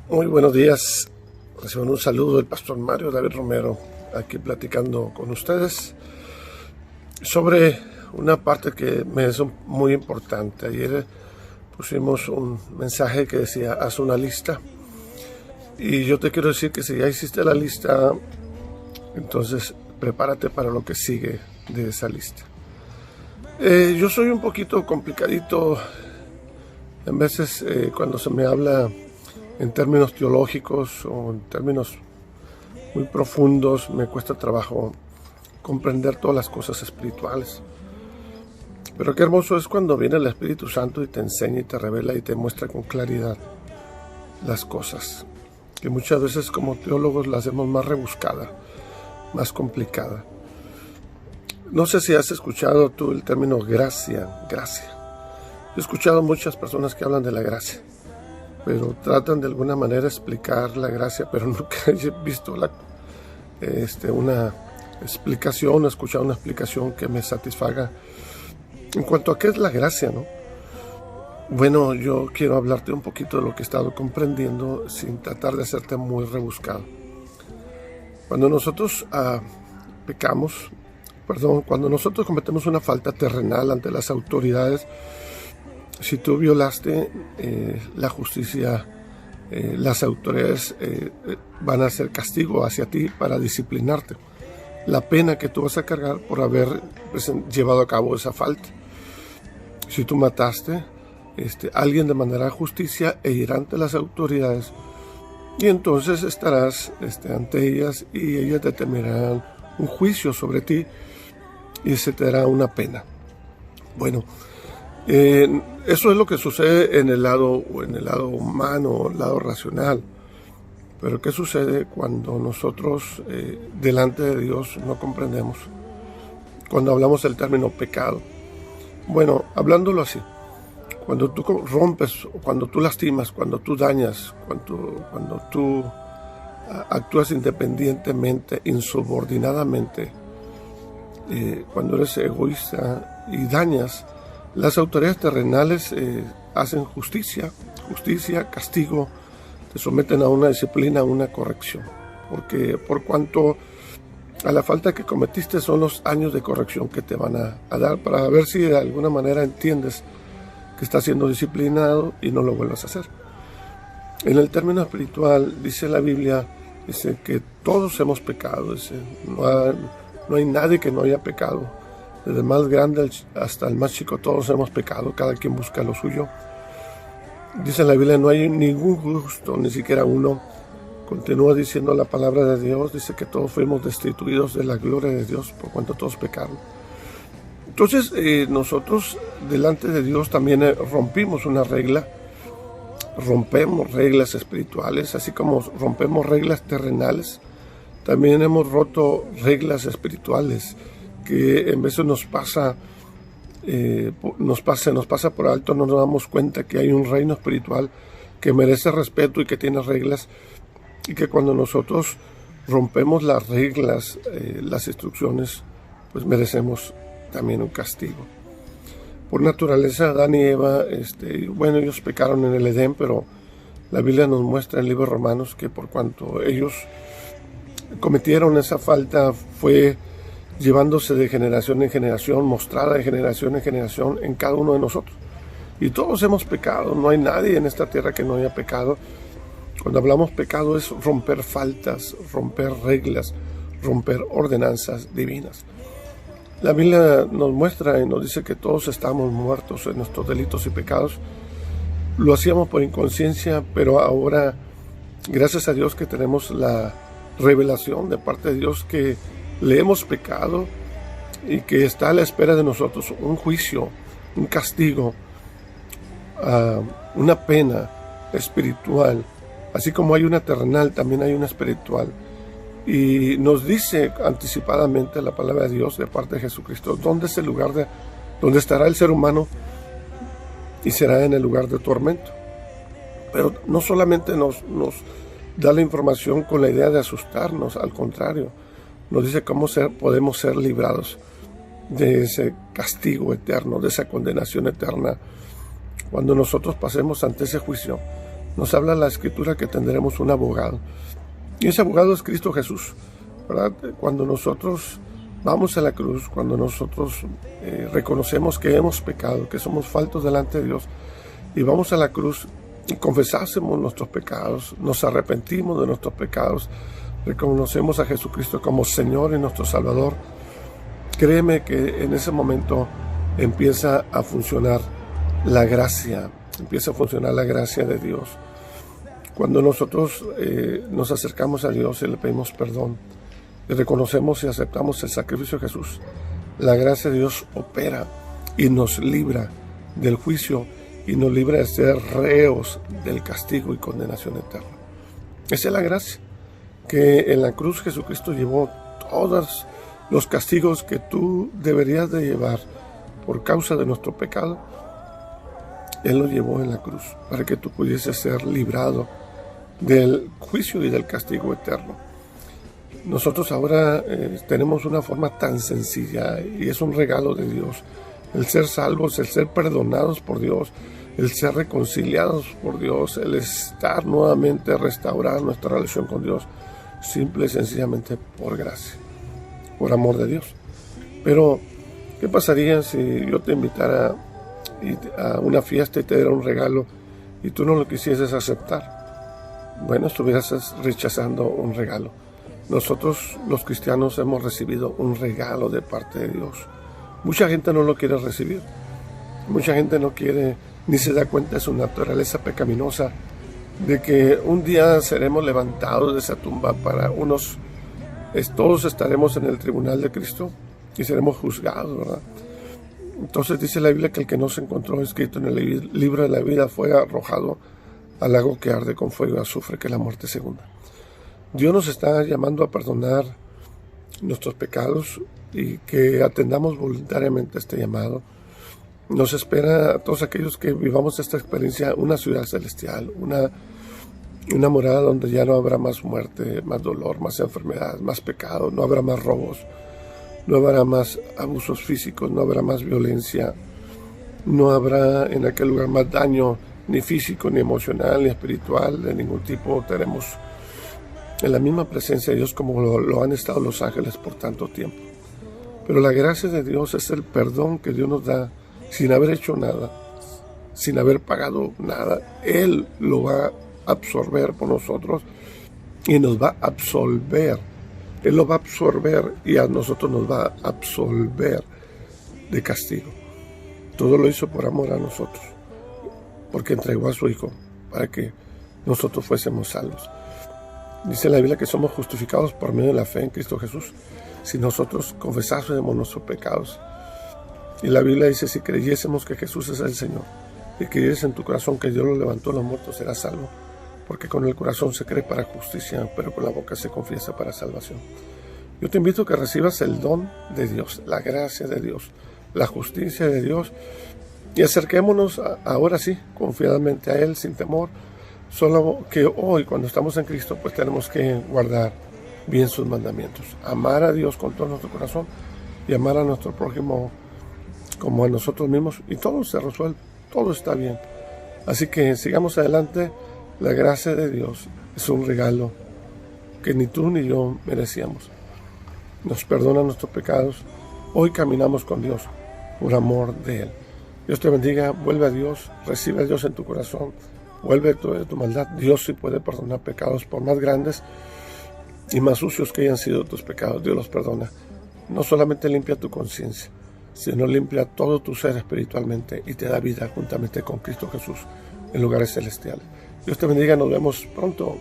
Muy buenos días. Reciban un saludo del pastor Mario David Romero, aquí platicando con ustedes sobre una parte que me es muy importante. Ayer pusimos un mensaje que decía, haz una lista. Y yo te quiero decir que si ya hiciste la lista, entonces prepárate para lo que sigue de esa lista. Yo soy un poquito complicadito en veces cuando se me habla en términos teológicos o en términos muy profundos. Me cuesta trabajo comprender todas las cosas espirituales. Pero qué hermoso es cuando viene el Espíritu Santo y te enseña y te revela y te muestra con claridad las cosas, que muchas veces como teólogos las hacemos más rebuscada, más complicada. No sé si has escuchado tú el término gracia. He escuchado muchas personas que hablan de la gracia, pero tratan de alguna manera explicar la gracia, pero nunca he visto una explicación, he escuchado una explicación que me satisfaga en cuanto a qué es la gracia, ¿no? Bueno, yo quiero hablarte un poquito de lo que he estado comprendiendo sin tratar de hacerte muy rebuscado. Cuando nosotros cuando nosotros cometemos una falta terrenal ante las autoridades, si tú violaste la justicia, las autoridades van a hacer castigo hacia ti para disciplinarte. La pena que tú vas a cargar por haber llevado a cabo esa falta. Si tú mataste, alguien demandará justicia e irá ante las autoridades, y entonces estarás ante ellas y ellas determinarán un juicio sobre ti y se te dará una pena. Bueno, eso es lo que sucede en el lado humano, el lado racional. Pero ¿qué sucede cuando nosotros delante de Dios no comprendemos? Cuando hablamos del término pecado. Bueno, hablándolo así, cuando tú rompes, cuando tú lastimas, cuando tú dañas, cuando tú actúas independientemente, insubordinadamente, cuando eres egoísta y dañas, las autoridades terrenales hacen justicia, castigo, te someten a una disciplina, a una corrección. Porque por cuanto a la falta que cometiste son los años de corrección que te van a dar para ver si de alguna manera entiendes que estás siendo disciplinado y no lo vuelvas a hacer. En el término espiritual, dice la Biblia, dice que todos hemos pecado, dice, no hay nadie que no haya pecado. Desde el más grande hasta el más chico, todos hemos pecado, cada quien busca lo suyo. Dice la Biblia, no hay ningún justo, ni siquiera uno. Continúa diciendo la palabra de Dios, dice que todos fuimos destituidos de la gloria de Dios por cuanto todos pecaron. Entonces nosotros delante de Dios también rompimos una regla, rompemos reglas espirituales, así como rompemos reglas terrenales, también hemos roto reglas espirituales que en veces nos pasa por alto, no nos damos cuenta que hay un reino espiritual que merece respeto y que tiene reglas, y que cuando nosotros rompemos las reglas, las instrucciones, pues merecemos también un castigo. Por naturaleza, Adán y Eva, ellos pecaron en el Edén, pero la Biblia nos muestra en el libro de Romanos que por cuanto ellos cometieron esa falta, fue llevándose de generación en generación, mostrada de generación en generación en cada uno de nosotros. Y todos hemos pecado, no hay nadie en esta tierra que no haya pecado. Cuando hablamos pecado es romper faltas, romper reglas, romper ordenanzas divinas. La Biblia nos muestra y nos dice que todos estamos muertos en nuestros delitos y pecados. Lo hacíamos por inconsciencia, pero ahora, gracias a Dios que tenemos la revelación de parte de Dios que le hemos pecado y que está a la espera de nosotros un juicio, un castigo, una pena espiritual. Así como hay una terrenal, también hay una espiritual. Y nos dice anticipadamente la palabra de Dios de parte de Jesucristo, ¿dónde es el lugar donde estará el ser humano? Y será en el lugar de tormento. Pero no solamente nos da la información con la idea de asustarnos, al contrario, nos dice cómo podemos ser librados de ese castigo eterno, de esa condenación eterna, cuando nosotros pasemos ante ese juicio nos habla la Escritura que tendremos un abogado. Y ese abogado es Cristo Jesús, ¿verdad? Cuando nosotros vamos a la cruz, cuando nosotros reconocemos que hemos pecado, que somos faltos delante de Dios, y vamos a la cruz y confesásemos nuestros pecados, nos arrepentimos de nuestros pecados, reconocemos a Jesucristo como Señor y nuestro Salvador, créeme que en ese momento empieza a funcionar la gracia, de Dios. Cuando nosotros nos acercamos a Dios y le pedimos perdón, y reconocemos y aceptamos el sacrificio de Jesús, la gracia de Dios opera y nos libra del juicio y nos libra de ser reos del castigo y condenación eterna. Esa es la gracia, que en la cruz Jesucristo llevó todos los castigos que tú deberías de llevar por causa de nuestro pecado. Él lo llevó en la cruz para que tú pudieses ser librado del juicio y del castigo eterno. Nosotros ahora tenemos una forma tan sencilla y es un regalo de Dios. El ser salvos, el ser perdonados por Dios, el ser reconciliados por Dios, el estar nuevamente restaurar nuestra relación con Dios, simple y sencillamente por gracia, por amor de Dios. Pero, ¿qué pasaría si yo te invitara a una fiesta y te diera un regalo y tú no lo quisieses aceptar? Bueno, estuvieras rechazando un regalo. Nosotros los cristianos hemos recibido un regalo de parte de Dios. Mucha gente no lo quiere recibir. Mucha gente no quiere ni se da cuenta de su naturaleza pecaminosa, de que un día seremos levantados de esa tumba para unos, todos estaremos en el tribunal de Cristo y seremos juzgados, ¿verdad? Entonces dice la Biblia que el que no se encontró escrito en el libro de la vida fue arrojado al lago que arde con fuego y azufre, que es la muerte segunda. Dios nos está llamando a perdonar nuestros pecados y que atendamos voluntariamente este llamado. Nos espera a todos aquellos que vivamos esta experiencia una ciudad celestial, una morada donde ya no habrá más muerte, más dolor, más enfermedad, más pecado, no habrá más robos, no habrá más abusos físicos, no habrá más violencia, no habrá en aquel lugar más daño, ni físico, ni emocional, ni espiritual, de ningún tipo. Tenemos en la misma presencia de Dios como lo han estado los ángeles por tanto tiempo. Pero la gracia de Dios es el perdón que Dios nos da sin haber hecho nada, sin haber pagado nada. Él lo va a absorber por nosotros y nos va a absolver. Él lo va a absorber y a nosotros nos va a absolver de castigo. Todo lo hizo por amor a nosotros, porque entregó a su Hijo para que nosotros fuésemos salvos. Dice la Biblia que somos justificados por medio de la fe en Cristo Jesús, si nosotros confesásemos nuestros pecados. Y la Biblia dice, si creyésemos que Jesús es el Señor, y creyeres en tu corazón que Dios lo levantó de los muertos, serás salvo. Porque con el corazón se cree para justicia, pero con la boca se confiesa para salvación. Yo te invito a que recibas el don de Dios, la gracia de Dios, la justicia de Dios, y acerquémonos ahora sí, confiadamente a Él, sin temor. Solo que hoy, cuando estamos en Cristo, pues tenemos que guardar bien sus mandamientos. Amar a Dios con todo nuestro corazón y amar a nuestro prójimo como a nosotros mismos. Y todo se resuelve, todo está bien. Así que sigamos adelante. La gracia de Dios es un regalo que ni tú ni yo merecíamos. Nos perdona nuestros pecados. Hoy caminamos con Dios por amor de Él. Dios te bendiga. Vuelve a Dios. Recibe a Dios en tu corazón. Vuelve de tu maldad. Dios sí puede perdonar pecados, por más grandes y más sucios que hayan sido tus pecados. Dios los perdona. No solamente limpia tu conciencia, sino limpia todo tu ser espiritualmente y te da vida juntamente con Cristo Jesús en lugares celestiales. Dios te bendiga. Nos vemos pronto.